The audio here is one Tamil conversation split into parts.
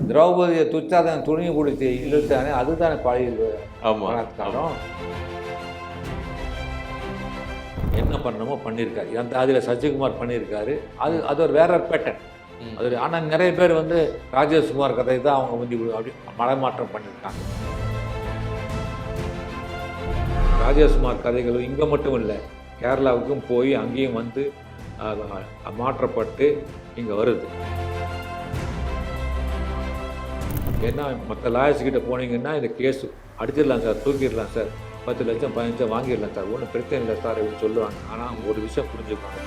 திரௌபதியை துச்சாதன் துணியை கொடுத்து இழுத்தானே, அதுதானே பாலியல் பலாத்காரம். என்ன பண்ணணுமோ பண்ணியிருக்காரு. அந்த அதில் சசிகுமார் பண்ணியிருக்காரு. அது ஒரு வேற பேட்டர்ன் அது. ஆனால் நிறைய பேர் வந்து ராஜேஷ்குமார் கதை தான் அவங்க வந்து அப்படி மலைமாற்றம் பண்ணியிருக்காங்க. ராஜேஷ்குமார் கதைகளும் இங்கே மட்டும் இல்லை, கேரளாவுக்கும் போய் அங்கேயும் வந்து மாற்றப்பட்டு இங்கே வருது. ஏன்னா மற்ற லாயர்ஸ்கிட்ட போனீங்கன்னா இந்த கேஸ் அடிச்சிடலாம் சார், தூக்கிடலாம் சார், 10 லட்சம் 15 லட்சம் வாங்கிடலாம் சார், ஒன்றும் பிரச்சனை இல்லை சார் அப்படின்னு சொல்லுவாங்க. ஆனால் ஒரு விஷயம் புரிஞ்சுப்பாங்க,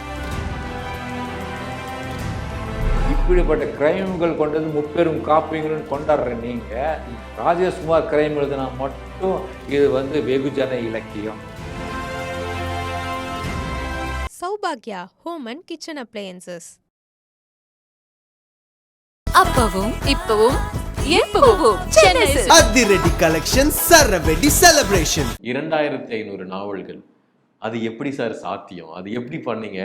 இப்படிப்பட்ட கிரைம்கள் கொண்டது முப்பெரும் காப்பியங்கள்னு கொண்டாடுற நீங்கள் ராஜேஷ்குமார் கிரைம் எழுதினா மட்டும் இது வந்து வெகுஜன இலக்கியம். சௌபாக்யா ஹோம் அண்ட் கிச்சன் அப்ளையன்சஸ். அப்பவும் இப்பவும் எப்பவும் அதிரடி கலெக்ஷன், சரவெடி செலிப்ரேஷன். 2500 நாவல்கள், அது எப்படி சார் சாத்தியம்? அது எப்படி பண்ணீங்க?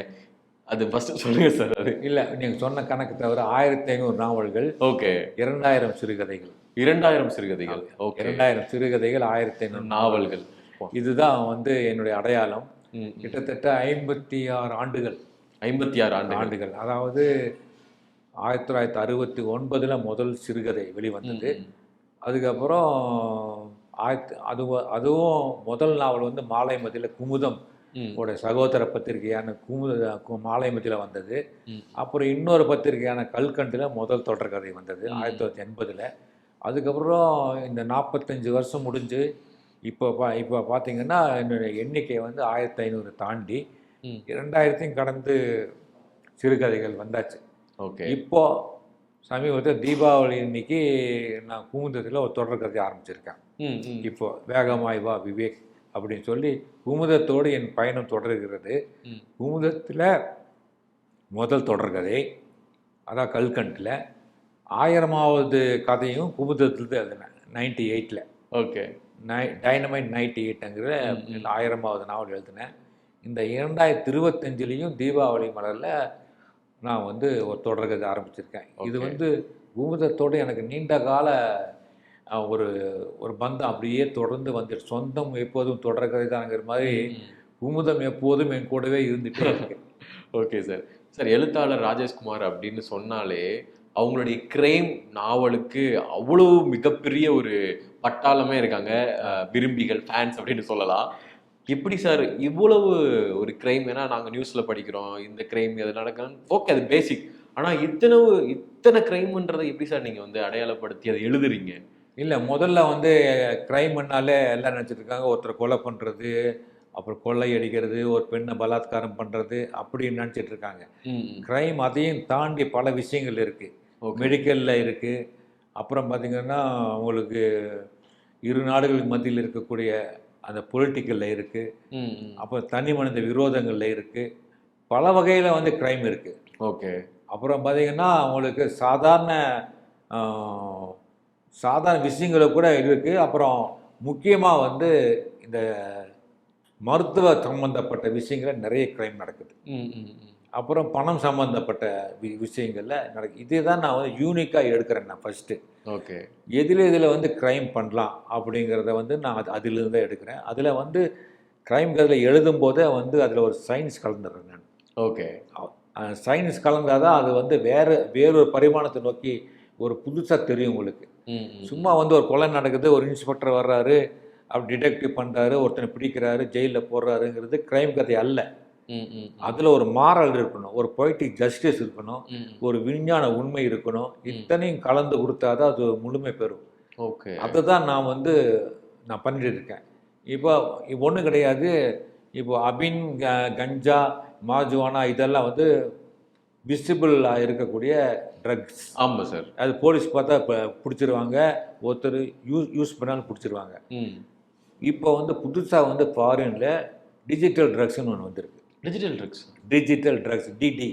அது ஃபர்ஸ்ட் சொல்லுங்க சார். அது இல்லை, நீங்கள் சொன்ன கணக்கு தவிர 1500 நாவல்கள், ஓகே, 2000 சிறுகதைகள். 2000 சிறுகதைகள், ஓகே, 2000 சிறுகதைகள், 1500 நாவல்கள். இதுதான் வந்து என்னுடைய அடையாளம். கிட்டத்தட்ட 56 ஆண்டுகள். 56 ஆண்டுகள். அதாவது 1969 முதல் சிறுகதை வெளிவந்தது. அதுக்கப்புறம் அதுவும் முதல் நாவல் வந்து மாலைமதியில் குமுதம் உடைய சகோதர பத்திரிகையான மாலைமதியில் வந்தது. அப்புறம் இன்னொரு பத்திரிகையான கல்கண்டில் முதல் தொடர்கதை வந்தது 1980. அதுக்கப்புறம் இந்த 45 வருஷம் முடிஞ்சு இப்போ பார்த்தீங்கன்னா என்னுடைய எண்ணிக்கை வந்து 1500 தாண்டி 2000 கடந்து சிறுகதைகள் வந்தாச்சு. ஓகே. இப்போ சமீபத்தில் தீபாவளி இன்னைக்கு நான் குமுதத்தில் ஒரு தொடர்கதை ஆரம்பிச்சிருக்கேன். இப்போ வேகமாய் வா விவேக் அப்படின்னு சொல்லி குமுதத்தோடு என் பயணம் தொடர்கிறது. குமுதத்தில் முதல் தொடர்கதை, அதான் கல்கண்டில் 1000வது கதையும் குமுதத்தில் தான் எழுதினேன் 98. ஓகே. டைனமைட் 98ங்கிற 1000வது நாவல் எழுதினேன். இந்த 2025 தீபாவளி மலரில் நான் வந்து ஒரு தொடர்கதை ஆரம்பிச்சிருக்கேன். இது வந்து குமுதத்தோடு எனக்கு நீண்ட கால ஒரு ஒரு பந்தம் அப்படியே தொடர்ந்து வந்துட்டு, சொந்தம் எப்போதும் தொடர்கதை தான்ங்கிற மாதிரி குமுதம் எப்போதும் என் கூடவே இருந்துகிட்டே இருக்கு. Okay sir. சார், எழுத்தாளர் ராஜேஷ்குமார் அப்படின்னு சொன்னாலே அவங்களுடைய கிரைம் நாவலுக்கு அவ்வளோ மிகப்பெரிய ஒரு பட்டாளமே இருக்காங்க, விரும்பிகள், ஃபேன்ஸ் அப்படின்னு சொல்லலாம். எப்படி சார் இவ்வளவு ஒரு கிரைம்? ஏன்னா நாங்கள் நியூஸில் படிக்கிறோம் இந்த கிரைம் எது நடக்கணும், ஓகே, அது பேசிக். ஆனால் இத்தனை கிரைம்ன்றதை எப்படி சார் நீங்கள் வந்து அடையாளப்படுத்தி அதை எழுதுறீங்க? இல்லை, முதல்ல வந்து கிரைம்னாலே எல்லாம் நினச்சிட்டு இருக்காங்க, ஒருத்தரை கொலை பண்ணுறது, அப்புறம் கொள்ளை அடிக்கிறது, ஒரு பெண்ணை பலாத்காரம் பண்ணுறது அப்படின்னு நினச்சிட்டு இருக்காங்க. கிரைம் அதையும் தாண்டி பல விஷயங்கள் இருக்குது. மெடிக்கலில் இருக்குது, அப்புறம் பார்த்திங்கன்னா உங்களுக்கு இரு நாடுகளுக்கு மத்தியில் இருக்கக்கூடிய அந்த பொலிட்டிக்கலில் இருக்குது, அப்புறம் தனி மனித விரோதங்களில் இருக்குது, பல வகையில் வந்து கிரைம் இருக்குது. ஓகே. அப்புறம் பார்த்திங்கன்னா உங்களுக்கு சாதாரண விஷயங்களை கூட இருக்குது. அப்புறம் முக்கியமாக வந்து இந்த மருத்துவ சம்பந்தப்பட்ட விஷயங்களில் நிறைய கிரைம் நடக்குது. அப்புறம் பணம் சம்மந்தப்பட்ட விஷயங்களில் நடக்குது. இதே தான் நான் வந்து யூனிக்காக எடுக்கிறேன். நான் ஃபஸ்ட்டு ஓகே இதில் வந்து க்ரைம் பண்ணலாம் அப்படிங்கிறத வந்து நான் அதிலிருந்து தான் எடுக்கிறேன். அதில் வந்து க்ரைம் கதையில் எழுதும்போதே வந்து அதில் ஒரு சயின்ஸ் கலந்துடுறேன் நான். ஓகே. சயின்ஸ் கலந்தால் தான் அது வந்து வேறொரு பரிமாணத்தை நோக்கி ஒரு புதுசாக தெரியும் உங்களுக்கு. சும்மா வந்து ஒரு கொலை நடக்குது, ஒரு இன்ஸ்பெக்டர் வர்றாரு, அப்படி டிடெக்டிவ் பண்ணுறாரு, ஒருத்தனை பிடிக்கிறாரு, ஜெயிலில் போடுறாருங்கிறது க்ரைம் கதை அல்ல. அதில் ஒரு மாரல் இருக்கணும், ஒரு பொய்டிக் ஜஸ்டிஸ் இருக்கணும், ஒரு விஞ்ஞான உண்மை இருக்கணும். இத்தனையும் கலந்து கொடுத்தாதான் அது முழுமை பெறும். ஓகே. அதுதான் நான் பண்ணிட்டு இருக்கேன். இப்போ ஒன்றும் கிடையாது. இப்போ அபின், கஞ்சா, மாஜுவானா இதெல்லாம் வந்து விசிபிளாக இருக்கக்கூடிய ட்ரக்ஸ். ஆமாம் சார். அது போலீஸ் பார்த்தா பிடிச்சிருவாங்க, ஒருத்தர் யூஸ் பண்ணாலும் பிடிச்சிருவாங்க. இப்போ வந்து புதுசாக வந்து ஃபாரினில் டிஜிட்டல் ட்ரக்ஸ்னு ஒன்று வந்திருக்கு. Digital drugs DD.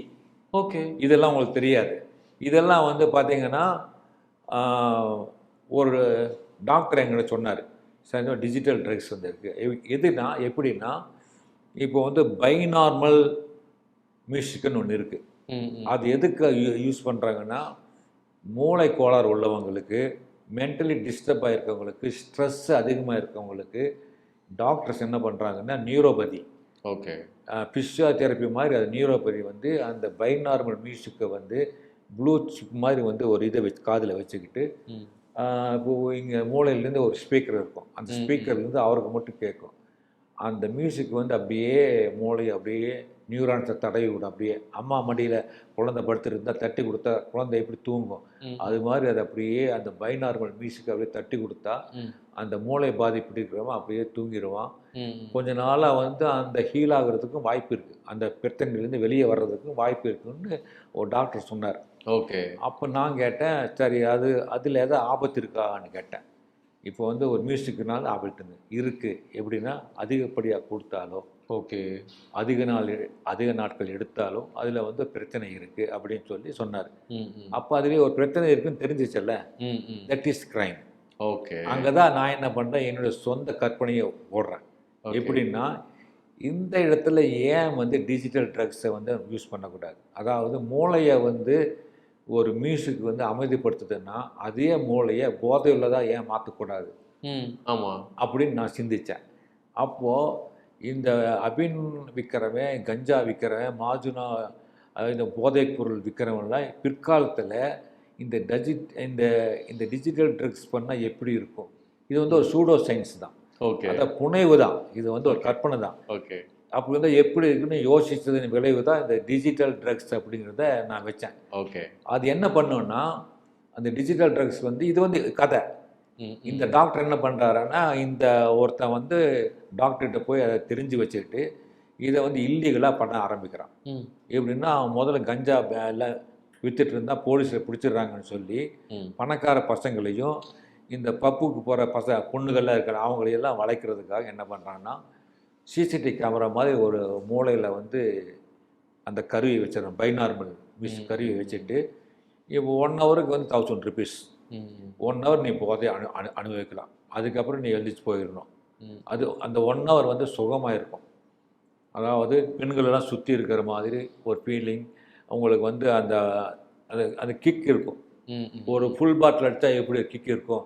ஓகே. இதெல்லாம் உங்களுக்கு தெரியாது. இதெல்லாம் வந்து பார்த்தீங்கன்னா ஒரு டாக்டர் எங்களை சொன்னார், சார் டிஜிட்டல் ட்ரக்ஸ் வந்துருக்கு. எப்படின்னா இப்போ வந்து பைனார்மல் மியூசிக்னு ஒன்று இருக்குது. அது எதுக்கு யூஸ் பண்ணுறாங்கன்னா, மூளை கோளாறு உள்ளவங்களுக்கு, மென்டலி டிஸ்டர்ப் ஆகிருக்கவங்களுக்கு, ஸ்ட்ரெஸ் அதிகமாக இருக்கவங்களுக்கு டாக்டர்ஸ் என்ன பண்ணுறாங்கன்னா நியூரோபதி, ஓகே, ஃபிசியோதெரப்பி மாதிரி அது நியூரோபதி வந்து அந்த பைனார்மல் மியூசிக்கை வந்து ப்ளூ சிப் மாதிரி வந்து ஒரு இதை வச்சு காதில் வச்சுக்கிட்டு இப்போ இங்கே மூளையிலேருந்து ஒரு ஸ்பீக்கர் இருக்கும், அந்த ஸ்பீக்கர்லேருந்து அவருக்கு மட்டும் கேட்கும். அந்த மியூசிக் வந்து அப்படியே மூளையை அப்படியே நியூரான்ஸை தடவி விடும். அப்படியே அம்மா மடியில் குழந்தை படுத்துருந்தா தட்டி கொடுத்தா குழந்தை எப்படி தூங்கும், அது மாதிரி அதை அப்படியே அந்த பைனார்மல் மியூசிக் அப்படியே தட்டி கொடுத்தா அந்த மூளை பாதிப்பு இருக்கிறவன் அப்படியே தூங்கிடுவான். கொஞ்ச நாளாக வந்து அந்த ஹீல் ஆகிறதுக்கும் வாய்ப்பு இருக்குது, அந்த பிரச்சனையிலேருந்து வெளியே வர்றதுக்கும் வாய்ப்பு இருக்குன்னு ஒரு டாக்டர் சொன்னார். ஓகே. அப்போ நான் கேட்டேன், சரி அதில் எதாவது ஆபத்து இருக்கான்னு கேட்டேன். இப்போ வந்து ஒரு மியூசிக்குனால ஆபத்து இருக்குது. எப்படின்னா அதிகப்படியாக கொடுத்தாலோ, ஓகே, அதிக நாட்கள் எடுத்தாலும் அதில் வந்து பிரச்சனை இருக்குது அப்படின்னு சொல்லி சொன்னார். அப்போ அதுலேயே ஒரு பிரச்சனை இருக்குன்னு தெரிஞ்சிச்சல்ல, தட் இஸ் கிரைம். ஓகே. அங்கே தான் நான் என்ன பண்ணுறேன், என்னோடய சொந்த கற்பனையை போடுறேன். எப்படின்னா, இந்த இடத்துல ஏன் வந்து டிஜிட்டல் ட்ரக்ஸை வந்து யூஸ் பண்ணக்கூடாது, அதாவது மூளையை வந்து ஒரு மியூசிக் வந்து அமைதிப்படுத்துதுன்னா அதே மூளையை போதையுள்ளதாக ஏன் மாற்றக்கூடாது ஆமாம் அப்படின்னு நான் சிந்தித்தேன். அப்போது இந்த அபின் விற்கிறவன், கஞ்சா விற்கிறவன், மாஜுனா இந்த போதைப் பொருள் விற்கிறவங்களாம் பிற்காலத்தில் இந்த டிஜிட்டல் ட்ரக்ஸ் பண்ணால் எப்படி இருக்கும், இது வந்து ஒரு சூடோ சயின்ஸ் தான். ஓகே. அதை புனைவு தான், இது வந்து ஒரு கற்பனை தான். ஓகே. அப்படி வந்து எப்படி இருக்குன்னு யோசித்ததின் விளைவு தான் இந்த டிஜிட்டல் ட்ரக்ஸ் அப்படிங்கிறத நான் வச்சேன். ஓகே. அது என்ன பண்ணுன்னா, அந்த டிஜிட்டல் ட்ரக்ஸ் வந்து இது வந்து கதை. இந்த டாக்டர் என்ன பண்ணுறாருன்னா, இந்த ஒருத்தன் வந்து டாக்டர்கிட்ட போய் அதை தெரிஞ்சு வச்சுக்கிட்டு இதை வந்து இல்லீகலாக பண்ண ஆரம்பிக்கிறான். எப்படின்னா, அவன் முதல்ல கஞ்சா எல்லாம் விற்றுட்டு இருந்தால் போலீஸில் பிடிச்சிடுறாங்கன்னு சொல்லி பணக்கார பசங்களையும் இந்த பப்புக்கு போகிற பொண்ணுகள்லாம் இருக்கிற அவங்களையெல்லாம் வளைக்கிறதுக்காக என்ன பண்ணுறான்னா, சிசிடிவி கேமரா மாதிரி ஒரு மூளையில் வந்து அந்த கருவியை வச்சிடறான், பைனார்மல் மியூசிக் கருவியை வச்சுட்டு இப்போ 1 ஹவருக்கு வந்து 1000 rupees, 1 ஹவர் நீ போதே அனுபவிக்கலாம், அதுக்கப்புறம் நீ எழுந்திரிச்சு போயிடணும். அது அந்த 1 ஹவர் வந்து சுகமாக இருக்கும். அதாவது பெண்களெல்லாம் சுற்றி இருக்கிற மாதிரி ஒரு ஃபீலிங் அவங்களுக்கு வந்து அந்த அந்த கிக் இருக்கும். ஒரு ஃபுல் பாட்டில் அடித்தா எப்படி கிக் இருக்கும்,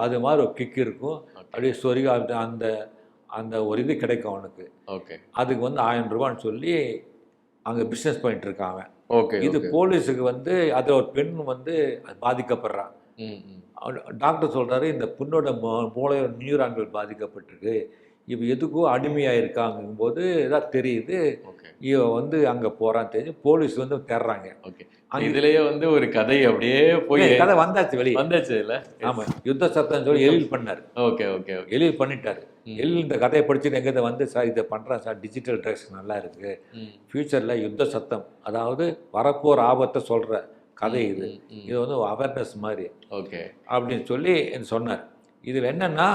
அது மாதிரி ஒரு கிக் இருக்கும். அப்படியே சொருகா அந்த ஒரு இது கிடைக்கும் அவனுக்கு. ஓகே. அதுக்கு வந்து 1000 ரூபான்னு சொல்லி அங்கே பிஸ்னஸ் பண்ணிட்டு இருக்காங்க. ஓகே. இது போலீஸுக்கு வந்து அதில் ஒரு பெண் வந்து பாதிக்கப்படுறான். டாக்டர் சொல்கிறாரு, இந்த பெண்ணோட மூளையோட நியூரான்கள் பாதிக்கப்பட்டிருக்கு, இப்போ எதுக்கோ அடிமையாக இருக்காங்கும்போது இதான் தெரியுது. இவன் வந்து அங்கே போகிறான்னு தெரிஞ்சு போலீஸ் வந்து தேடுறாங்க. ஓகே. இதுலயே வந்து ஒரு கதை அப்படியே போய் கதை வந்தாச்சு, வெளியே வந்தாச்சு இல்லை? ஆமாம், யுத்த சத்தம் சொல்லி எழில் பண்ணார். ஓகே. ஓகே. எழில் பண்ணிட்டாரு. எழில் இந்த கதையை படிச்சுட்டு எங்கே வந்து, சார் இதை பண்ணுறேன் சார், டிஜிட்டல் ட்ரக்ஸ் நல்லா இருக்குது, ஃப்யூச்சரில் யுத்த சத்தம், அதாவது வரப்போகிற ஆபத்தை சொல்கிற கதை இது வந்து அவேர்னஸ் மாதிரி. ஓகே. அப்படின்னு சொல்லி சொன்னார். இதில் என்னென்னா,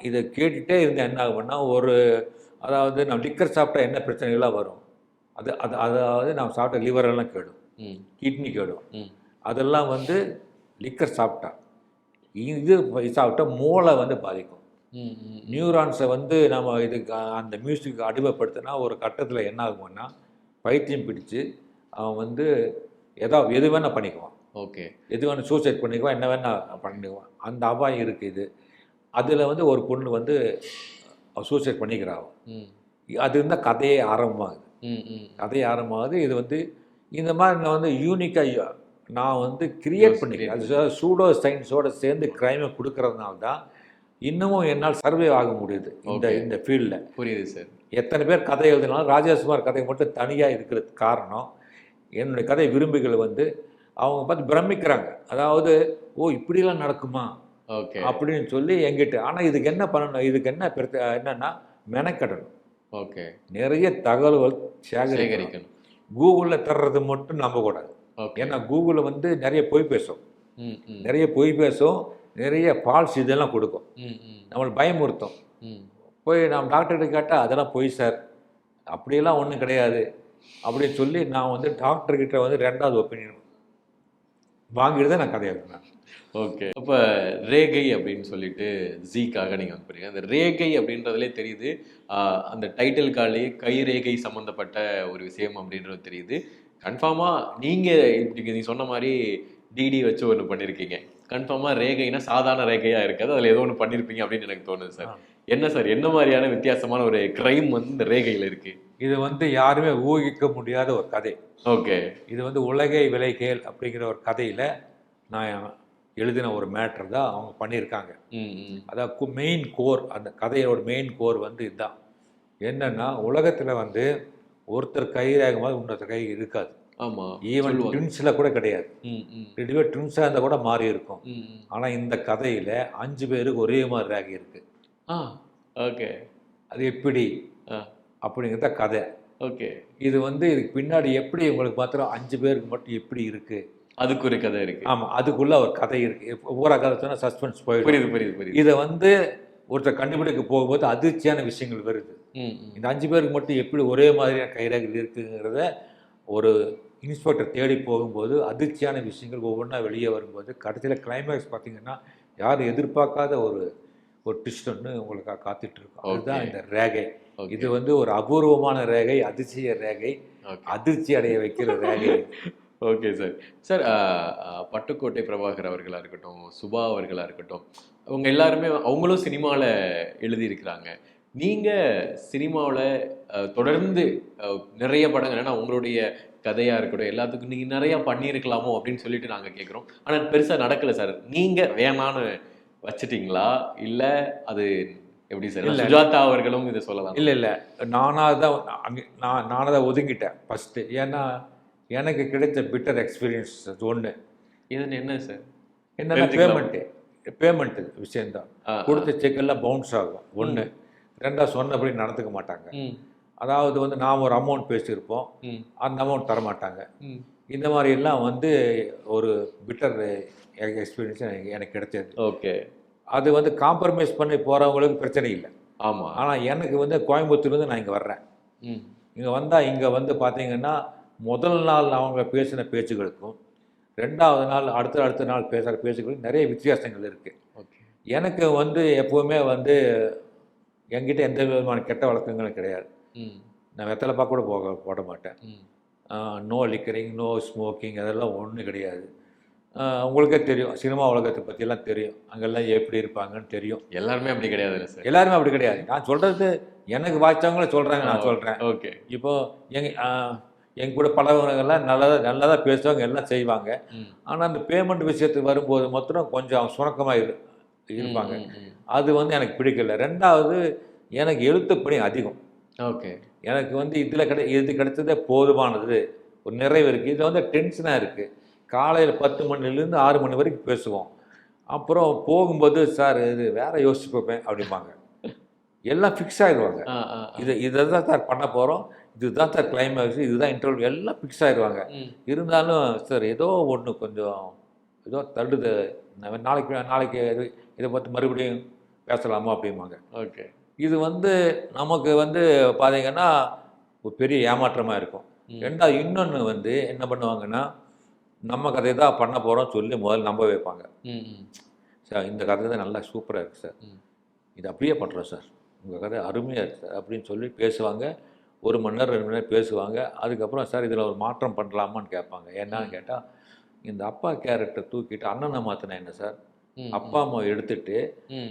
இதை கேட்டுகிட்டே இருந்தால் என்ன ஆகும்னா, அதாவது நம்ம லிக்கர் சாப்பிட்டா என்ன பிரச்சனைகள்லாம் வரும், அதாவது நம்ம சாப்பிட்ட லிவரெல்லாம் கேடும், கிட்னி கேடும், அதெல்லாம் வந்து லிக்கர் சாப்பிட்டா. இது சாப்பிட்டா மூளை வந்து பாதிக்கும். நியூரான்ஸை வந்து நம்ம இதுக்கு அந்த மியூசிக்கு அடிமைப்படுத்தினா ஒரு கட்டத்தில் என்ன ஆகும்னா, பைத்தியம் பிடிச்சு அவன் வந்து எது வேணால் பண்ணிக்குவான். ஓகே. எது வேணால் சூசைட் பண்ணிக்குவான், என்ன வேணால் பண்ணிக்குவான். அந்த அபாயம் இருக்குது. அதில் வந்து ஒரு பொண்ணு வந்து சூசைட் பண்ணிக்கிறான். அது இருந்தால் கதையே ஆரம்பமாகுது. இது வந்து இந்த மாதிரி நான் வந்து யூனிக்காக நான் வந்து கிரியேட் பண்ணிக்கிறேன். அது சூடோ சயின்ஸோடு சேர்ந்து க்ரைமை கொடுக்கறதுனால தான் இன்னமும் என்னால் சர்வே ஆக முடியுது இந்த ஃபீல்டில். புரியுது சார். எத்தனை பேர் கதை எழுதினாலும் ராஜேஷ்குமார் கதை மட்டும் தனியாக இருக்கிறதுக்கு காரணம், என்னுடைய கதை விரும்பிகள் வந்து அவங்க பார்த்து பிரமிக்கிறாங்க. அதாவது இப்படிலாம் நடக்குமா அப்படின்னு சொல்லி எங்கிட்ட. ஆனால் இதுக்கு என்ன பண்ணணும், இதுக்கு என்னன்னா மெனக்கடணும். ஓகே. நிறைய தகவல்கள் சேகரிக்கணும். கூகுளில் தர்றது மட்டும் நம்பக்கூடாது. ஏன்னா கூகுளில் வந்து நிறைய பொய் பேசும், நிறைய ஃபால்ஸ் இதெல்லாம் கொடுக்கும், நம்மளுக்கு பயமுறுத்தும். போய் நம்ம டாக்டர்கிட்ட கேட்டால் அதெல்லாம் பொய் சார், அப்படியெல்லாம் ஒன்றும் கிடையாது அப்படின்னு சொல்லி நான் வந்து டாக்டர்கிட்ட வந்து 2வது ஒப்பீனியன் வாங்கிட்டு தான் நான் கதை எழுதினேன். ஓகே. இப்போ ரேகை அப்படின்னு சொல்லிட்டு ஜீக்காக நீங்கள் வந்து பண்ணுறீங்க. அந்த ரேகை அப்படின்றதுலே தெரியுது, அந்த டைட்டில் கார்ட்லேயே கை ரேகை சம்மந்தப்பட்ட ஒரு விஷயம் அப்படின்றது தெரியுது. கன்ஃபார்மா நீங்க இப்படி நீ சொன்ன மாதிரி டிடி வச்சு ஒன்று பண்ணியிருக்கீங்க. கன்ஃபார்மா ரேகைனா சாதாரண ரேகையா இருக்காது, அதுல ஏதோ ஒன்று பண்ணியிருப்பீங்க அப்படின்னு எனக்கு தோணுது சார். என்ன சார், என்ன மாதிரியான வித்தியாசமான ஒரு கிரைம் வந்து இந்த ரேகையில இருக்கு? இது வந்து யாருமே ஊகிக்க முடியாத ஒரு கதை. ஓகே. இது வந்து உலகை விலைகேல் அப்படிங்கிற ஒரு கதையில நான் எழுதின ஒரு மேட்டர் தான் அவங்க பண்ணியிருக்காங்க. அதாவது மெயின் கோர், அந்த கதையோட மெயின் கோர் வந்து இதுதான். என்னன்னா, உலகத்துல வந்து ஒருத்தர் கை ரேகமாக இன்னொருத்தர் கை இருக்காது. ஆமா, ஈவன் ட்வின்ஸ்ல கூட கிடையாது. 2 பேர் ட்வின்ஸாக இருந்தால் கூட மாறி இருக்கும். ஆனால் இந்த கதையில் 5 பேருக்கு ஒரே மாதிரி ரேகை இருக்கு. ஓகே. அது எப்படி அப்படிங்கிறத கதை. ஓகே. இது வந்து இதுக்கு பின்னாடி எப்படி உங்களுக்கு மாத்திரம் 5 பேருக்கு மட்டும் எப்படி இருக்கு, அதுக்கு ஒரு கதை இருக்கு. ஆமாம், அதுக்குள்ள ஒரு கதை இருக்கு. ஒவ்வொரு கதை சொன்னால் சஸ்பென்ஸ் போயிடும். புரியுது. இதை வந்து ஒருத்தர் கண்டுபிடிக்க போகும்போது அதிர்ச்சியான விஷயங்கள் வருது. இந்த 5 பேருக்கு மட்டும் எப்படி ஒரே மாதிரியான கைரேகைகள் இருக்குங்கிறத ஒரு இன்ஸ்பெக்டர் தேடி போகும்போது அதிர்ச்சியான விஷயங்கள் ஒவ்வொன்றா வெளியே வரும்போது கடைசியில் கிளைமேக்ஸ் பார்த்தீங்கன்னா யாரும் எதிர்பார்க்காத ஒரு ட்விஸ்ட் ஒன்று உங்களுக்கு காத்துட்டு இருக்கும். அதுதான் இந்த ரேகை. இது வந்து ஒரு அபூர்வமான ரேகை, அதிசய ரேகை, அதிர்ச்சி அடைய வைக்கிற ரேகை. Okay sir. Sir, Pattukkottai Prabhakar அவர்களாக இருக்கட்டும், சுபா அவர்களாக இருக்கட்டும், அவங்க எல்லாருமே அவங்களும் சினிமாவில் எழுதியிருக்கிறாங்க. நீங்கள் சினிமாவில் தொடர்ந்து நிறைய படங்கள், ஏன்னா உங்களுடைய கதையாக இருக்கட்டும் எல்லாத்துக்கும் நீங்கள் நிறையா பண்ணியிருக்கலாமோ அப்படின்னு சொல்லிட்டு நாங்கள் கேட்குறோம். ஆனால் பெருசாக நடக்கலை சார். நீங்கள் வேணான்னு வச்சுட்டிங்களா, இல்லை அது எப்படி சார்? சுஜாதா அவர்களும் இதை சொல்லலாம். இல்லை, நானாக தான் ஒதுங்கிட்டேன் ஃபஸ்ட்டு. ஏன்னா எனக்கு கிடைச்ச பிட்டர் எக்ஸ்பீரியன்ஸ் அது ஒன்று. இதுன்னு என்ன சார்? என்னன்னா பேமெண்ட்டு விஷயந்தான். கொடுத்த செக்கெல்லாம் பவுன்ஸ் ஆகும் ஒன்று. 2 சொன்னபடி நடந்துக்க மாட்டாங்க. அதாவது வந்து நாம் ஒரு அமௌண்ட் பேசியிருப்போம், அந்த அமௌண்ட் தரமாட்டாங்க. இந்த மாதிரி எல்லாம் வந்து ஒரு பிட்டர் எக்ஸ்பீரியன்ஸ் எனக்கு கிடைச்சது. ஓகே. அது வந்து காம்ப்ரமைஸ் பண்ணி போகிறவங்களுக்கு பிரச்சனை இல்லை. ஆமாம். ஆனால் எனக்கு வந்து கோயம்புத்தூர்லேருந்து நான் இங்கே வர்றேன். இங்கே வந்தால் இங்கே வந்து பார்த்தீங்கன்னா முதல் நாள் அவங்க பேசின பேச்சுகளுக்கும் 2வது நாள் அடுத்த நாள் பேசுகிற பேச்சுகளுக்கும் நிறைய வித்தியாசங்கள் இருக்குது. எனக்கு வந்து எப்போவுமே வந்து என்கிட்ட எந்த விதமான கெட்ட வழக்கங்களும் கிடையாது. நான் வெத்தலை பார்க்க கூட போட மாட்டேன். நோ லிக்கரிங், நோ ஸ்மோக்கிங், அதெல்லாம் ஒன்றும் கிடையாது. உங்களுக்கே தெரியும், சினிமா உலகத்தை பற்றியெல்லாம் தெரியும், அங்கெல்லாம் எப்படி இருப்பாங்கன்னு தெரியும். எல்லாருமே அப்படி கிடையாது சார். எல்லாருமே அப்படி கிடையாது. நான் சொல்கிறது எனக்கு வாய்ச்சவங்கள சொல்கிறாங்க, நான் சொல்கிறேன். ஓகே. இப்போது எங்க கூட பழகுறவங்கெல்லாம் நல்லதாக பேசுவாங்க, எல்லாம் செய்வாங்க. ஆனால் அந்த பேமெண்ட் விஷயத்துக்கு வரும்போது மாத்திரம் கொஞ்சம் சுணக்கமாக இருப்பாங்க. அது வந்து எனக்கு பிடிக்கல. 2வது, எனக்கு எழுத்துப்பணி அதிகம். ஓகே. எனக்கு வந்து இது கிடைச்சதே போதுமானது, ஒரு நிறைவு இருக்குது. இதில் வந்து டென்ஷனாக இருக்குது. காலையில் 10 மணிலேருந்து 6 மணி வரைக்கும் பேசுவோம். அப்புறம் போகும்போது சார் இது வேற யோசிச்சு பார்ப்பேன் அப்படிம்பாங்க. எல்லாம் ஃபிக்ஸ் ஆகிடுவாங்க. இதை தான் சார் பண்ண போகிறோம், இதுதான் சார் கிளைமேக்ஸ், இதுதான் இன்டர்வியூ, எல்லாம் ஃபிக்ஸ் ஆகிடுவாங்க. இருந்தாலும் சார் ஏதோ ஒன்று கொஞ்சம் ஏதோ தள்ளுது, நாளைக்கு இதை பற்றி மறுபடியும் பேசலாமா அப்படிம்பாங்க. ஓகே. இது வந்து நமக்கு வந்து பார்த்தீங்கன்னா ஒரு பெரிய ஏமாற்றமாக இருக்கும். 2வது, இன்னொன்று வந்து என்ன பண்ணுவாங்கன்னா, நம்ம கதையை தான் பண்ண போகிறோம் சொல்லி முதல்ல நம்ப வைப்பாங்க. சார் இந்த கதை தான் நல்லா சூப்பராக இருக்குது சார், இது அப்படியே பண்ணுறோம் சார், உங்கள் கதை அருமையாக இருக்குது சார் அப்படின்னு சொல்லி பேசுவாங்க. 1 மணி நேரம் 2 மணி நேரம் பேசுவாங்க. அதுக்கப்புறம் சார் இதில் ஒரு மாற்றம் பண்ணலாமான்னு கேட்பாங்க. என்னன்னு கேட்டால், இந்த அப்பா கேரக்டர் தூக்கிட்டு அண்ணனை மாற்றினா என்ன சார், அப்பா அம்மா எடுத்துட்டு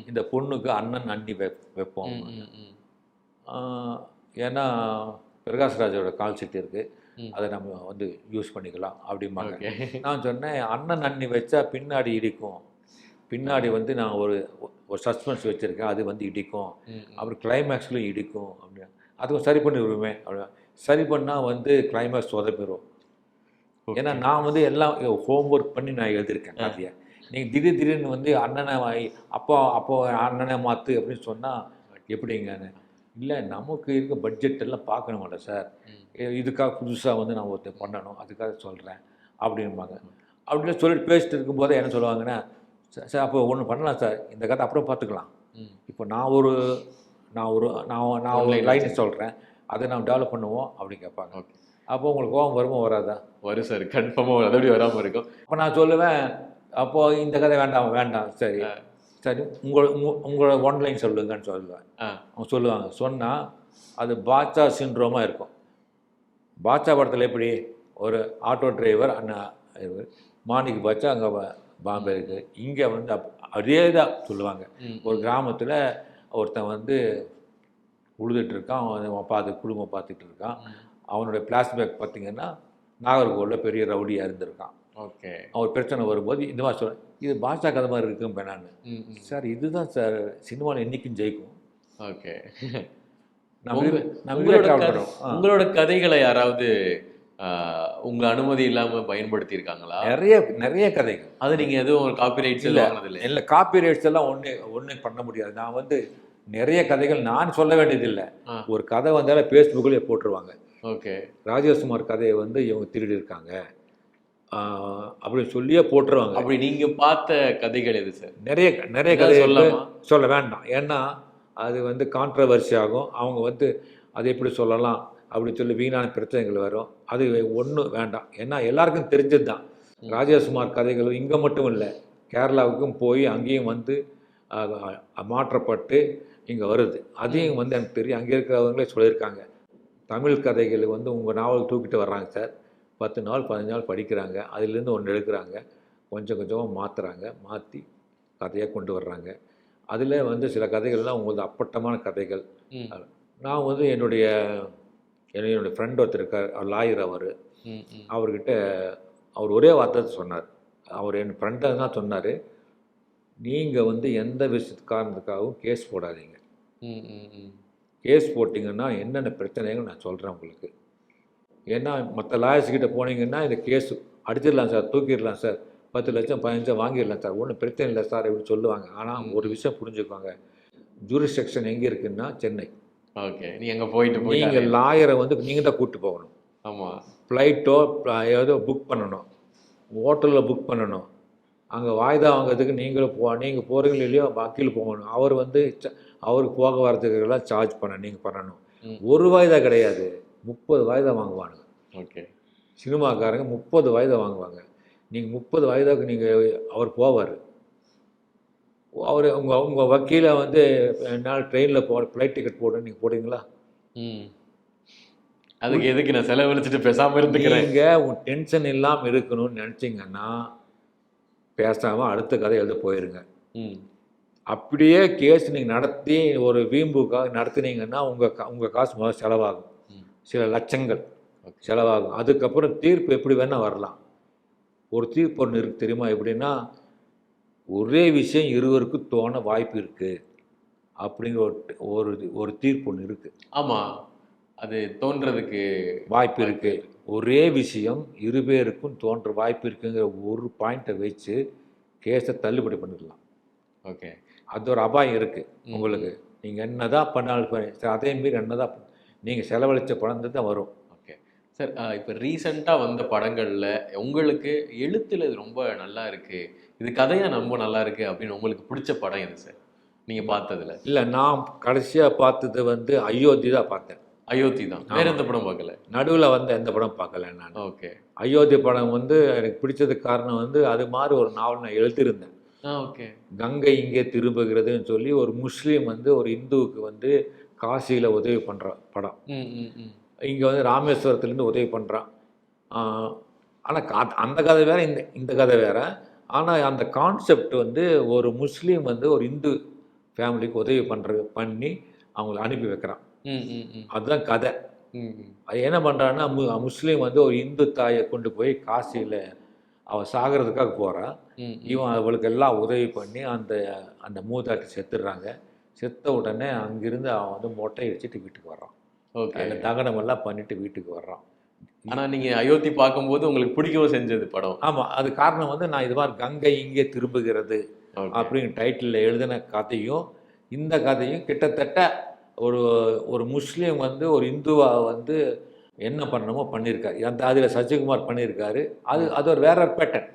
இந்த பொண்ணுக்கு அண்ணன் அண்ணி வைப்போம். ஏன்னா பிரகாஷ்ராஜோட கால்ஷீட் இருக்குது, அதை நம்ம வந்து யூஸ் பண்ணிக்கலாம் அப்படிம்பாங்க. நான் சொன்னேன், அண்ணன் அண்ணி வச்சா பின்னாடி இடிக்கும், பின்னாடி வந்து நான் ஒரு சஸ்பென்ஸ் வச்சுருக்கேன், அது வந்து இடிக்கும், அப்புறம் கிளைமேக்ஸ்லையும் இடிக்கும் அப்படின்னா அதுவும் சரி பண்ணி விடுவேன் அப்படின்னா. சரி பண்ணால் வந்து கிளைமேக்ஸ் சொதப்பிடும். ஏன்னா நான் வந்து எல்லாம் ஹோம்ஒர்க் பண்ணி நான் எழுதியிருக்கேன் கதையை. நீங்கள் திடீர்னு வந்து அண்ணனை அப்போ அண்ணனை மாற்று அப்படின்னு சொன்னால் எப்படிங்கன்னு. இல்லை, நமக்கு இருக்க பட்ஜெட் எல்லாம் பார்க்கணுமாட்ட சார், இதுக்காக புதுசாக வந்து நான் ஒருத்தர் பண்ணணும், அதுக்காக சொல்கிறேன் அப்படின்பாங்க. அப்படின்னு சொல்லிட்டு பேசிட்டு இருக்கும்போதே என்ன சொல்லுவாங்கன்னா, சார் அப்போ ஒன்று பண்ணலாம் சார், இந்த கதை அப்புறம் பார்த்துக்கலாம், இப்போ நான் ஒரு லைன் சொல்கிறேன், அதை நான் டெவலப் பண்ணுவோம் அப்படின்னு கேட்பாங்க. அப்போ உங்களுக்கு கோபம் வருமோ வராதா? வரும் சார், கன்ஃபார்மாக அது அப்படி வராமல் இருக்கும். அப்போ நான் சொல்லுவேன், அப்போது இந்த கதை வேண்டாம் சரி உங்களோட 1 லைன் சொல்லுங்கன்னு சொல்லுவேன். அவங்க சொல்லுவாங்க. சொன்னால் அது பாட்சா சிண்ட்ரோமாக இருக்கும். பாட்சா படத்தில் எப்படி ஒரு ஆட்டோ டிரைவர் அண்ணா மார்னிங் பார்த்தா அங்கே பாம்பே இருக்குது. இங்கே வந்து அதே தான் சொல்லுவாங்க. ஒரு கிராமத்தில் ஒருத்தன் வந்து உழுதுட்டு இருக்கான், அவன் குடும்பம் பார்த்துட்டு இருக்கான். அவனுடைய ஃப்ளாஷ்பேக் பார்த்தீங்கன்னா நாகர்கோவிலில் பெரிய ரவுடியாக இருந்திருக்கான். ஓகே. அவர் பிரச்சனை வரும்போது இந்த மாதிரி சொல்கிறேன், இது பாஷா கதை மாதிரி இருக்குன்னு நான். சார் இதுதான் சார் சினிமாவில் என்றைக்கும் ஜெயிக்கும். ஓகே. உங்களோட உங்களோட கதைகளை யாராவது உங்க அனுமதி இல்லாம பயன்படுத்தி இருக்காங்களா? நிறைய கதைகள். அது நீங்க எதுவும் ஒரு காப்பிரைட்ஸ் இல்லை காப்பிரைட்ஸ் எல்லாம் ஒன்று பண்ண முடியாது. நான் வந்து நிறைய கதைகள் நான் சொல்ல வேண்டியதில்லை. ஒரு கதை வந்தாலும் ஃபேஸ்புக்கில் போட்டுருவாங்க. ஓகே. ராஜேஷ்குமார் கதையை வந்து இவங்க திருடி இருக்காங்க அப்படின்னு சொல்லியே போட்டுருவாங்க. அப்படி நீங்க பார்த்த கதைகள் எது சார்? நிறைய கதை சொல்ல வேண்டாம், ஏன்னா அது வந்து கான்ட்ரவர்சி ஆகும். அவங்க வந்து அது எப்படி சொல்லலாம் அப்படின்னு சொல்லி வீணான பிரச்சனைகள் வரும். அது ஒன்றும் வேண்டாம், ஏன்னா எல்லாருக்கும் தெரிஞ்சது தான். ராஜேஷ்குமார் கதைகள் இங்கே மட்டும் இல்லை, கேரளாவுக்கும் போய் அங்கேயும் வந்து மாற்றப்பட்டு இங்கே வருது. அதையும் வந்து எனக்கு தெரியும், அங்கே இருக்கிறவங்களே சொல்லியிருக்காங்க. தமிழ் கதைகள் வந்து உங்கள் நாவல் தூக்கிட்டு வர்றாங்க சார், 10 நாள் 15 நாள் படிக்கிறாங்க, அதுலேருந்து ஒன்று எடுக்கிறாங்க, கொஞ்சம் கொஞ்சமாக மாற்றுறாங்க, மாற்றி கதையாக கொண்டு வர்றாங்க. அதில் வந்து சில கதைகள்லாம் உங்களுக்கு அப்பட்டமான கதைகள். நான் வந்து என்னுடைய ஃப்ரெண்ட் ஒருத்தர் இருக்கார், அவர் லாயர். அவர்கிட்ட அவர் ஒரே வார்த்தை சொன்னார். அவர் என் ஃப்ரெண்டாக தான் சொன்னார், நீங்கள் வந்து எந்த காரணத்துக்காகவும் கேஸ் போடாதீங்க. கேஸ் போட்டிங்கன்னா என்னென்ன பிரச்சனைகள் நான் சொல்கிறேன் உங்களுக்கு. ஏன்னா மற்ற லாயர்ஸ்கிட்ட போனீங்கன்னா இந்த கேஸ் அடிச்சிடலாம் சார், தூக்கிடலாம் சார், 10 லட்சம் 15 வாங்கிடலாம் சார், ஒன்றும் பிரச்சனை இல்லை சார் இப்படி சொல்லுவாங்க. ஆனால் ஒரு விஷயம் புரிஞ்சுக்குவாங்க, ஜூரிஸ்டிக்ஷன் எங்கே இருக்குன்னா சென்னை. ஓகே. நீங்கள் லாயரை வந்து நீங்கள் தான் கூப்பிட்டு போகணும். ஆமாம். ஃப்ளைட்டோ ஏதோ புக் பண்ணணும், ஹோட்டலில் புக் பண்ணணும், அங்கே வாய்தா வாங்கிறதுக்கு நீங்கள் போகிறீங்களோ இல்லையோ வக்கீல் போகணும். அவர் வந்து அவருக்கு போக வரதுக்கெல்லாம் சார்ஜ் நீங்கள் பண்ணணும். ஒரு வாய்தா கிடையாது, 30 வாய்தா வாங்குவானுங்க. ஓகே. சினிமாக்காரங்க 30 வாய்தா வாங்குவாங்க. நீங்கள் 30 வாய்தாவுக்கு நீங்கள் அவர் போவார். அவர் உங்கள் வக்கீலை வந்து என்னால் ட்ரெயினில் ஃப்ளைட் டிக்கெட் போட நீங்கள் போடுவீங்களா? அதுக்கு எதுக்கு நான் செலவழிச்சிட்டு பேசாமல் இருந்துக்கிறேன். நீங்கள் உங்கள் டென்ஷன் இல்லாமல் இருக்கணும்னு நினச்சிங்கன்னா பேசாமல் அடுத்த கதை எழுத போயிருங்க. அப்படியே கேஸ் நீங்கள் நடத்தி ஒரு வீம்புக்காக நடத்துனீங்கன்னா உங்கள் காசு முதல்ல செலவாகும், சில லட்சங்கள் செலவாகும். அதுக்கப்புறம் தீர்ப்பு எப்படி வேணால் வரலாம். ஒரு தீர்ப்பு ஒன்று இருக்குது தெரியுமா, எப்படின்னா ஒரே விஷயம் இருவருக்கும் தோண வாய்ப்பு இருக்குது அப்படிங்கிற ஒரு தீர்ப்பு ஒன்று இருக்குது. ஆமாம், அது தோன்றதுக்கு வாய்ப்பு இருக்குது. ஒரே விஷயம் இரு பேருக்கும் தோன்ற வாய்ப்பு இருக்குங்கிற ஒரு பாயிண்ட்டை வச்சு கேஸை தள்ளுபடி பண்ணிடலாம். ஓகே. அது ஒரு அபாயம் இருக்குது உங்களுக்கு. நீங்கள் என்ன தான் பண்ணாலும் அதேமாரி என்ன தான் நீங்கள் செலவழித்த பணம் தான் வரும். ஓகே சார், இப்போ ரீசெண்டாக வந்த படங்களில் உங்களுக்கு எழுத்தில் இது ரொம்ப நல்லா இருக்குது, இது கதையாக ரொம்ப நல்லா இருக்குது அப்படின்னு உங்களுக்கு பிடிச்ச படம் எது சார் நீங்கள் பார்த்ததில்? இல்லை, நான் கடைசியாக பார்த்தது வந்து அயோத்தி தான் பார்த்தேன். அயோத்தி தான். வேற எந்த படம் பார்க்கல? நடுவில் வந்து எந்த படம் பார்க்கல நான். ஓகே. அயோத்தி படம் வந்து எனக்கு பிடிச்சதுக்கு காரணம் வந்து அது மாதிரி ஒரு நாவல் நான் எழுதியிருந்தேன். ஓகே. கங்கை இங்கே திரும்புகிறதுன்னு சொல்லி ஒரு முஸ்லீம் வந்து ஒரு இந்துவுக்கு வந்து காசியில் உதவி பண்ணுற படம். இங்கே வந்து ராமேஸ்வரத்துலேருந்து உதவி பண்ணுறான். ஆனால் அந்த கதை வேறு, இந்த கதை வேறு. ஆனால் அந்த கான்செப்ட் வந்து ஒரு முஸ்லீம் வந்து ஒரு இந்து ஃபேமிலிக்கு உதவி பண்ணி அவங்கள அனுப்பி வைக்கிறான். அதுதான் கதை. அது என்ன பண்ணுறான்னா, முஸ்லீம் வந்து ஒரு இந்து தாயை கொண்டு போய் காசியில் அவள் சாகிறதுக்காக போகிறான். இவன் அவளுக்கு எல்லாம் உதவி பண்ணி அந்த மூதாட்டி செத்துடுறாங்க. செத்த உடனே அங்கிருந்து அவன் வந்து மொட்டை அடிச்சுட்டு வீட்டுக்கு வர்றான். ஓகே. அந்த தகனமெல்லாம் பண்ணிட்டு வீட்டுக்கு வர்றான். ஆனால் நீங்கள் அயோத்தி பார்க்கும்போது உங்களுக்கு பிடிக்கவும் செஞ்சது படம்? ஆமாம், அது காரணம் வந்து நான் இது மாதிரி கங்கை இங்கே திரும்புகிறது அப்படிங்கிற டைட்டிலில் எழுதின கதையும் இந்த கதையும் கிட்டத்தட்ட ஒரு முஸ்லீம் வந்து ஒரு இந்துவா வந்து என்ன பண்ணணுமோ பண்ணியிருக்காரு. அதில் சசிகுமார் பண்ணியிருக்காரு. அது ஒரு வேற பேட்டர்ன்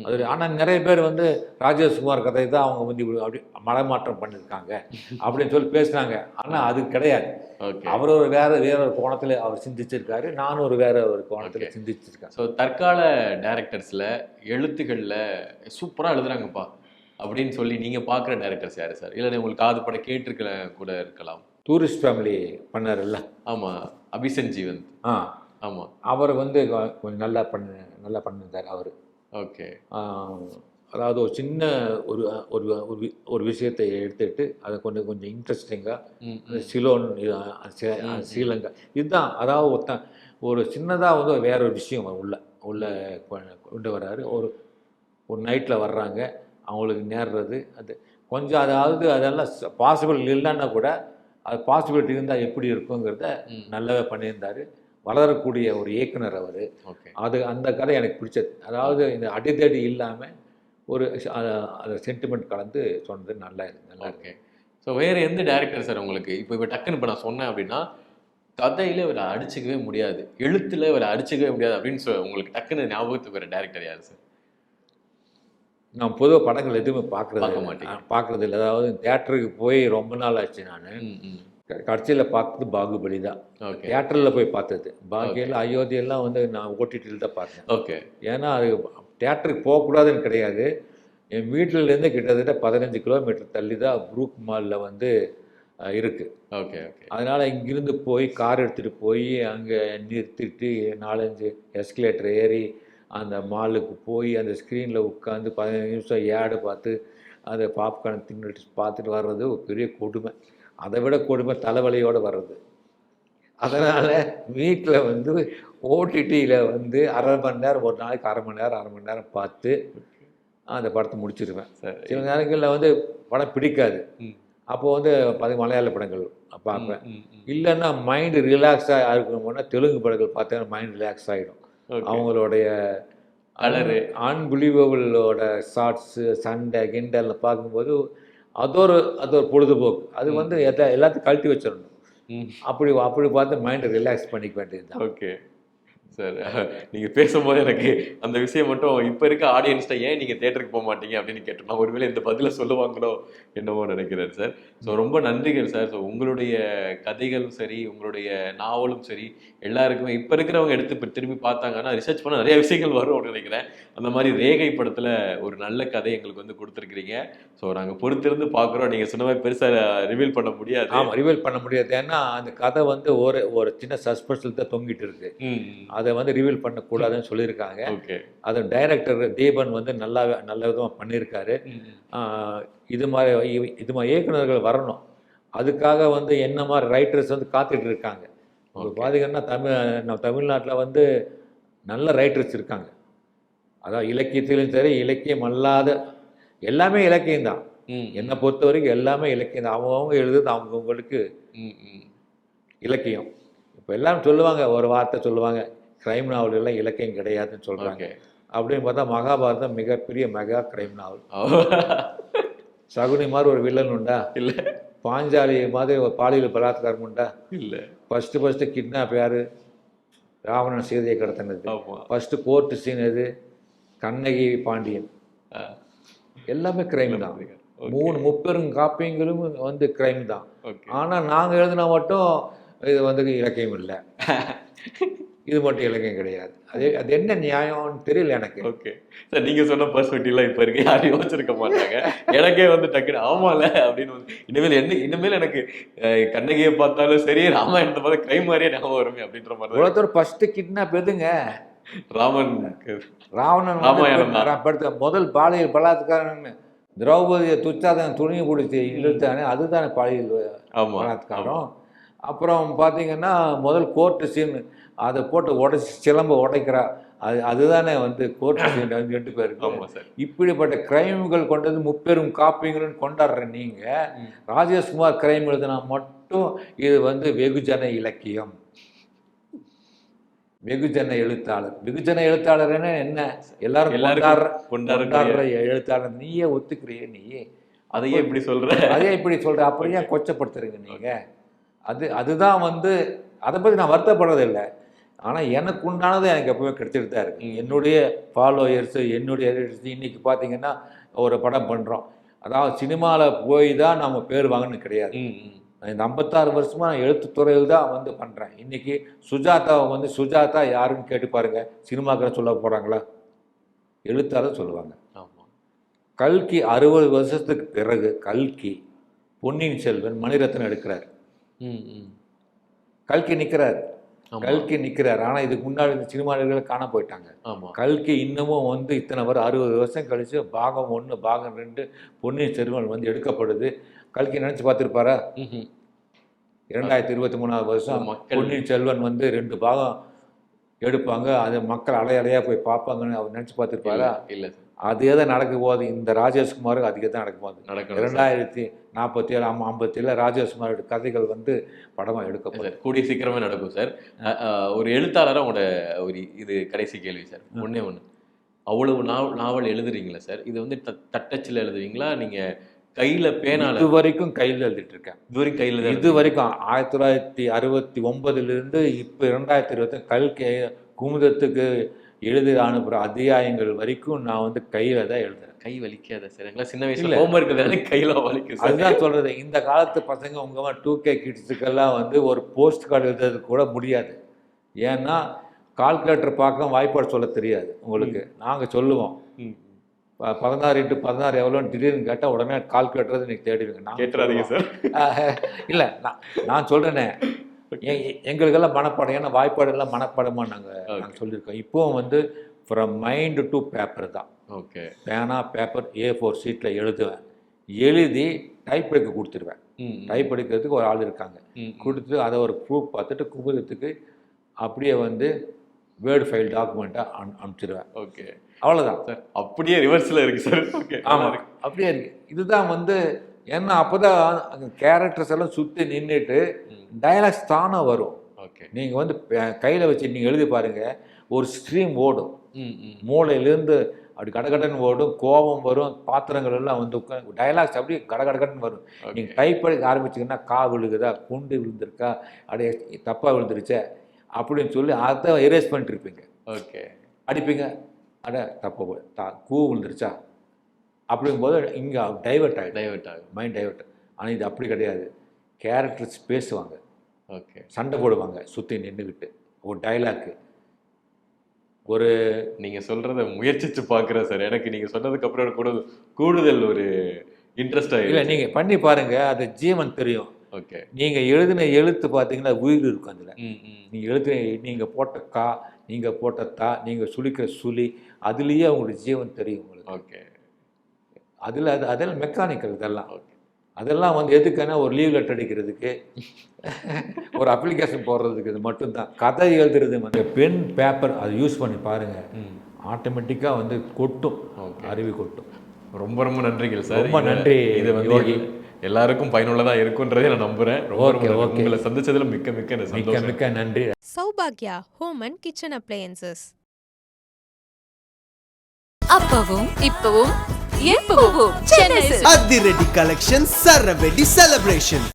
அது. ஆனால் நிறைய பேர் வந்து ராஜேஷ்குமார் கதை தான் அவங்க வந்து அப்படி மலைமாற்றம் பண்ணியிருக்காங்க அப்படின்னு சொல்லி பேசுனாங்க. ஆனால் அது கிடையாது. அவர் ஒரு வேற ஒரு கோணத்தில் அவர் சிந்திச்சிருக்காரு, நானும் ஒரு வேற ஒரு கோணத்தில் சிந்திச்சிருக்கேன். ஸோ தற்கால டைரக்டர்ஸில் எழுத்துக்களில் சூப்பராக எழுதுறாங்கப்பா அப்படின்னு சொல்லி நீங்கள் பார்க்குற டைரக்டர்ஸ் யார் சார்? இல்லை உங்களுக்கு காது படம் கேட்டிருக்க கூட இருக்கலாம். டூரிஸ்ட் ஃபேமிலி பண்ணார்ல. ஆமாம், அபிசன் ஜீவந்த். ஆமா. அவர் வந்து கொஞ்சம் நல்லா பண்ணியிருந்தார் அவர். ஓகே. அதாவது ஒரு சின்ன ஒரு ஒரு ஒரு- ஒரு விஷயத்தை எடுத்துட்டு அதை கொஞ்சம் கொஞ்சம் இன்ட்ரெஸ்டிங்காக சிலோன் ஸ்ரீலங்கா இதுதான். அதாவது ஒரு சின்னதாக வந்து வேற ஒரு விஷயம் உள்ள கொண்டு வர்றாரு. ஒரு நைட்டில் வர்றாங்க, அவங்களுக்கு நேர்றது அது கொஞ்சம், அதாவது அதெல்லாம் பாசிபிள் இல்லைன்னா கூட அது பாசிபிலிட்டி இருந்தால் எப்படி இருக்குங்கிறத நல்லாவே பண்ணியிருந்தார். வளரக்கூடிய ஒரு இயக்குனர் அவர். ஓகே. அந்த கதை எனக்கு பிடிச்சது. அதாவது இந்த அடித்தடி இல்லாமல் ஒரு அது சென்டிமெண்ட் கலந்து சொன்னது நல்லா ஓகே. இருக்கு. ஸோ வேற எந்த டேரக்டர் சார் உங்களுக்கு இப்போ டக்குன்னு இப்போ நான் சொன்னேன் அப்படின்னா கதையில இவரை அடிச்சுக்கவே முடியாது, எழுத்துல இவரை அடிச்சுக்கவே முடியாது அப்படின்னு உங்களுக்கு டக்குன்னு ஞாபகத்துக்கு வர டேரக்டர் யாரு சார்? நான் பொதுவாக படங்கள் எதுவுமே பார்க்க மாட்டீங்க. பார்க்குறது இல்லை. அதாவது தியேட்டருக்கு போய் ரொம்ப நாள் ஆச்சு. நான் கடைசியில் பார்த்தது பாகுபலி தான். ஓகே. தியேட்டரில் போய் பார்த்தது. பாக்கியில் அயோத்தியெல்லாம் வந்து நான் ஓடிடியில் தான் பார்த்தேன். ஓகே. ஏன்னா அது தியேட்டருக்கு போகக்கூடாதுன்னு கிடையாது. என் வீட்டிலேருந்து கிட்டத்தட்ட 15 கிலோமீட்டர் தள்ளி தான் புரூக் மாலில் வந்து இருக்குது. ஓகே. ஓகே. அதனால் இங்கிருந்து போய் கார் எடுத்துகிட்டு போய் அங்கே நிறுத்திட்டு 4-5 எஸ்கலேட்டர் ஏறி அந்த மாலுக்கு போய் அந்த ஸ்க்ரீனில் உட்காந்து 15 நிமிஷம் ஏடு பார்த்து அதை பாப்கார்ன் தின்னுட்டு பார்த்துட்டு வர்றது ஒரு பெரிய கொடுமை. அதை விட கொடுமை தலைவலியோடு வர்றது. அதனால் வீட்டில் வந்து ஓடிடியில் வந்து அரை மணி நேரம், ஒரு நாளைக்கு அரை மணி நேரம் பார்த்து அந்த படத்தை முடிச்சிடுவேன். சில நேரங்களில் வந்து படம் பிடிக்காது, அப்போது வந்து மலையாள படங்கள் பார்ப்பேன். இல்லைன்னா மைண்டு ரிலாக்ஸாக இருக்கணும்னா தெலுங்கு படங்கள் பார்த்தா மைண்ட் ரிலாக்ஸ் ஆகிடும். அவங்களுடைய அன்பிலீவபிளோட ஷார்ட்ஸு சண்டை கிண்டல்னு பார்க்கும்போது அது ஒரு பொழுதுபோக்கு. அது வந்து எல்லாத்தையும் கழட்டி வச்சிடணும். அப்படி பார்த்து மைண்டை ரிலாக்ஸ் பண்ணிக்க வேண்டியது தான். Okay sir. நீங்கள் பேசும்போது எனக்கு அந்த விஷயம் மட்டும் இப்போ இருக்க ஆடியன்ஸ்ட்டை ஏன் நீங்கள் தேட்டருக்கு போக மாட்டீங்க அப்படின்னு கேட்டோம். நான் ஒருவேளை இந்த பதிலை சொல்லுவாங்களோ என்னவோ நினைக்கிறேன் சார். ஸோ ரொம்ப நன்றிகள் சார். ஸோ உங்களுடைய கதைகளும் சரி, உங்களுடைய நாவலும் சரி, எல்லாருக்குமே இப்போ இருக்கிறவங்க எடுத்து திரும்பி பார்த்தாங்கன்னா ரிசர்ச் பண்ண நிறைய விஷயங்கள் வரும் அப்படின்னு நினைக்கிறேன். அந்த மாதிரி ரேகை படத்தில் ஒரு நல்ல கதை எங்களுக்கு வந்து கொடுத்துருக்கிறீங்க. ஸோ நாங்கள் பொறுத்திருந்து பார்க்குறோம். நீங்கள் சொன்ன மாதிரி பெருசாக ரிவீல் பண்ண முடியாது. ஆமாம், ரிவீல் பண்ண முடியாது. ஏன்னா அந்த கதை வந்து ஒரு சின்ன சஸ்பென்ஸில் தான் தொங்கிட்டு இருக்கு. அதை வந்து ரிவீல் பண்ணக்கூடாதுன்னு சொல்லியிருக்காங்க. ஓகே. அது டைரக்டர் தீபன் வந்து நல்ல விதமாக பண்ணியிருக்காரு. இது மாதிரி இயக்குநர்கள் வரணும். அதுக்காக வந்து என்ன மாதிரி ரைட்டர்ஸ் வந்து காத்துட்டு இருக்காங்க. பார்த்தீங்கன்னா நம்ம தமிழ்நாட்டில் வந்து நல்ல ரைட்டர்ஸ் இருக்காங்க. அதான் இலக்கியத்திலும் சரி, இலக்கியம் அல்லாத எல்லாமே இலக்கியம்தான். என்னை பொறுத்த வரைக்கும் எல்லாமே இலக்கியம் தான். அவங்கவுங்க எழுதுறது அவங்கவுங்களுக்கு இலக்கியம். இப்போ எல்லாரும் சொல்லுவாங்க, ஒரு வார்த்தை சொல்லுவாங்க, கிரைம் நாவல் எல்லாம் இலக்கியம் கிடையாதுன்னு சொல்கிறாங்க. அப்படின்னு பார்த்தா மகாபாரதம் மிகப்பெரிய மெகா கிரைம் நாவல். சகுனி மாதிரி ஒரு வில்லன் உண்டா? இல்லை. பாஞ்சாலி மாதிரி ஒரு பாலியல் பலாத்காரம் உண்டா? இல்லை. ஃபஸ்ட்டு கிட்னாப் யார்? ராவணன் சீதையை கடத்தினது. ஃபஸ்ட்டு கோர்ட்டு சீன் எது? கண்ணகி பாண்டியன். எல்லாமே கிரைம் தான். 3 முப்பெரும் காப்பியங்களும் வந்து கிரைம் தான். ஆனால் நாங்கள் எழுதினா மட்டும் இது வந்து இலக்கியம் இல்லை, இது மட்டும் இலக்கியம் கிடையாது. அது என்ன நியாயம்னு தெரியல எனக்கு. ஓகே சார், நீங்கள் சொன்ன பர்ஸ்பெக்டிவ்லாம் இப்போ இருக்க யாரும் யோசிச்சிருக்க மாட்டாங்க. எனக்கே வந்து டக்குன்னு ஆமால அப்படின்னு வந்து இனிமேல் எனக்கு கண்ணகியை பார்த்தாலும் சரி, ராமாயணத்தை பார்த்தா கிரைம் மாதிரியே ஞாபகம் வருமே அப்படின்ற மாதிரி. உலகத்தோட ஃபர்ஸ்ட் கிட்னாப் எதுங்க? ராவணன் படுத்த முதல் பாலியல் பலாத்காரம்னு திரௌபதியை துச்சாதன் துணியை பிடிச்சி இழுத்தானே, அதுதானே பாலியல் பலாத்காரம். அப்புறம் பார்த்தீங்கன்னா முதல் கோர்ட்டு சீன் அதை போட்டு உடைச்சி சிலம்ப உடைக்கிறா, அதுதானே வந்து கோர்ட்டு சீன் 2 பேருக்கு. இப்படிப்பட்ட கிரைம்கள் கொண்டது முப்பெரும் காப்பியங்கள்னு கொண்டாடுற நீங்கள் ராஜேஷ்குமார் கிரைம் எழுதினா மட்டும் இது வந்து வெகுஜன இலக்கியம், வெகுஜன எழுத்தாளர். வெகுஜன எழுத்தாளர்னா என்ன? எல்லாரும் கொண்டாடுற எழுத்தாளர். நீயே ஒத்துக்கிறிய? நீயே அதையே இப்படி சொல்ற, அப்புறம் ஏன் கொச்சப்படுத்துறீங்க நீங்க? அதுதான் வந்து அதை பற்றி நான் வருத்தப்படுறதில்லை. ஆனால் எனக்கு உண்டானது எனக்கு எப்பவுமே கிடைச்சிட்டு தான் இருக்கு. என்னுடைய ஃபாலோயர்ஸு, என்னுடைய இன்னைக்கு பார்த்தீங்கன்னா ஒரு படம் பண்ணுறோம், அதாவது சினிமாவில் போய் தான் நம்ம பேர் வாங்கணும்னு கிடையாது. இந்த 56 வருஷமாக நான் எழுத்துத்துறையில் தான் வந்து பண்ணுறேன். இன்றைக்கி சுஜாதா யாருன்னு கேட்டு பாருங்கள், சினிமாக்கிற சொல்ல போகிறாங்களா? எழுத்தாளர் சொல்லுவாங்க. கல்கி 60 வருஷத்துக்கு பிறகு கல்கி பொன்னியின் செல்வன் மணிரத்னம் எடுக்கிறார். கல்கி நிற்கிறார். ஆமா. கல்கி நிக்கிறாரு. ஆனா இதுக்கு முன்னாடி இந்த சினிமாடுகளை காண போயிட்டாங்க. ஆமா. கல்கி இன்னமும் வந்து இத்தனை வரும் 60 வருஷம் கழிச்சு பாகம் 1 பாகம் 2 பொன்னியின் செல்வன் வந்து எடுக்கப்படுது. கல்கி நினைச்சு பார்த்திருப்பாரா? 2023 வருஷம் மக்கள் பொன்னியின் செல்வன் வந்து 2 பாகம் எடுப்பாங்க, அதை மக்கள் அலையலையா போய் பார்ப்பாங்கன்னு அவர் நினைச்சு பார்த்திருப்பாரா? இல்ல சார், அதே தான் நடக்க போகுது. இந்த ராஜேஷ்குமாருக்கு அதுக்கு தான் நடக்க போகுது. நடக்கணும் 2047 57 ராஜேஷ்குமாரோட கதைகள் வந்து படமா எடுக்கப்படும். சார். கூடிய சீக்கிரமே நடக்கும் சார். ஒரு எழுத்தாளரா உங்களோட ஒரு இது கடைசி கேள்வி சார். ஒண்ணே ஒண்ணு, அவ்வளவு நாவல் எழுதுறீங்களா சார்? இது வந்து தட்டச்சில் எழுதுவீங்களா, நீங்க கையில பேனால? இது வரைக்கும் கையில் எழுதிட்டு இருக்கேன். இதுவரைக்கும் கையில தான் இது வரைக்கும் 1969 இப்போ 2020 கல்கி குமுதத்துக்கு எழுதி அனுப்புகிற அத்தியாயங்கள் வரைக்கும் நான் வந்து கையில தான் எழுதுறேன். கை வலிக்காத சார்? எல்லாம் சின்ன வயசுல ஹோம்ஒர்க் தானே கையில வலிக்கும் சார். அதுதான் சொல்றது. இந்த காலத்து பசங்க உங்க 2K கிட்ஸுக்கெல்லாம் வந்து ஒரு போஸ்ட் கார்டு எழுதுறது கூட முடியாது. ஏன்னா கால்குலேட்டர் பார்க்க வாய்ப்பாடு சொல்ல தெரியாது உங்களுக்கு. நாங்கள் சொல்லுவோம் 16x16 எவ்வளோன்னு திடீர்னு கேட்டால் உடனே கால்குலேட்டர் நீங்கள் தேடுவீங்க. நான் கேட்டுறாதீங்க சார். இல்லை, நான் சொல்கிறேனே, எங்களுக்கெல்லாம் மனப்பாடம். ஏன்னா வாய்ப்பாடெல்லாம் மனப்பாடமாக நாங்கள் சொல்லியிருக்கோம். இப்போவும் வந்து ஃப்ரம் மைண்டு டு பேப்பர் தான். ஓகே. பேனா பேப்பர் A4 ஷீட்டில் எழுதுவேன். எழுதி டைப் எடுக்க கொடுத்துருவேன். டைப் எடுக்கிறதுக்கு ஒரு ஆள் இருக்காங்க. கொடுத்து அதை ஒரு ப்ரூஃப் பார்த்துட்டு குமுதத்துக்கு அப்படியே வந்து வேர்டு ஃபைல் டாக்குமெண்ட்டாக அனுப்பிச்சிடுவேன். ஓகே, அவ்வளோதான் சார். அப்படியே ரிவர்ஸில் இருக்கு சார். ஓகே, ஆமாம், அப்படியே இருக்கு. இதுதான் வந்து ஏன்னா அப்போ தான் அங்கே கேரக்டர்ஸ் எல்லாம் சுற்றி நின்றுட்டு டயலாக்ஸ் தானாக வரும். ஓகே. நீங்கள் வந்து கையில் வச்சு நீங்கள் எழுதி பாருங்கள், ஒரு ஸ்ட்ரீம் ஓடும். மூளையிலேருந்து அப்படி கடகடன்னு ஓடும், கோபம் வரும், பாத்திரங்கள் எல்லாம் வந்து டயலாக்ஸ் அப்படியே கடகடன்னு வரும். நீங்கள் டைப் படிக்க ஆரம்பிச்சிங்கன்னா கா விழுகுதா, குண்டு விழுந்திருக்கா, அப்படியே தப்பாக விழுந்துருச்சே அப்படின்னு சொல்லி அதை எரேஸ் பண்ணிட்டு இருப்பீங்க. ஓகே. அடிப்பீங்க, அட தப்பா கூ விழுந்துருச்சா அப்படிங்கும்போது இங்கே டைவெர்ட் ஆகும், மைண்ட் டைவெர்ட். ஆனால் இது அப்படி கிடையாது. கேரக்டர்ஸ் பேசுவாங்க, ஓகே, சண்டை போடுவாங்க சுற்றி நின்றுக்கிட்டு. ஒரு டைலாக்கு ஒரு நீங்கள் சொல்கிறத முயற்சிச்சு பார்க்குறேன் சார். எனக்கு நீங்கள் சொன்னதுக்கு அப்புறம் கூடுதல் ஒரு இன்ட்ரெஸ்ட் ஆகிடும். இல்லை, நீங்கள் பண்ணி பாருங்கள், அது ஜீவன் தெரியும். ஓகே. நீங்கள் எழுதின எழுத்து பார்த்தீங்கன்னா உயிர் இருக்கும் அதில். நீங்கள் எழுதின, நீங்கள் போட்ட கா, நீங்கள் போட்ட தா, நீங்கள் சுழிக்கிற சுழி, அதுலேயே அவங்களோட ஜீவன் தெரியும் உங்களுக்கு. ஓகே. அதெல்லாம் மெக்கானிக்கல். இதெல்லாம் ஓகே. அதெல்லாம் வந்து எதுக்குன்னா ஒரு லீவ் லெட்டர் அடிக்கிறதுக்கு, ஒரு அப்ளிகேஷன் போடுறதுக்கு. இது மட்டும்தான். கதை எழுதுறது வந்து பென் பேப்பர் அதை யூஸ் பண்ணி பாருங்கள், ஆட்டோமேட்டிக்காக வந்து கொட்டும், அருவி கொட்டும். ரொம்ப ரொம்ப நன்றிகள் சார். ரொம்ப நன்றி. இது வந்து யோகி, எல்லாருக்கும் பயனுள்ளதாக இருக்குன்றதே நான் நம்புகிறேன். உங்களை சந்திச்சதுல மிக்க மிக்க நன்றி. சௌபாக்யா ஹோம் அண்ட் கிச்சன் அப்ளையன்சஸ். அப்பவும் இப்பவும் எப்பவும் சென்னை அதிரடி கலெக்ஷன் சரவெடி செலிப்ரேஷன்.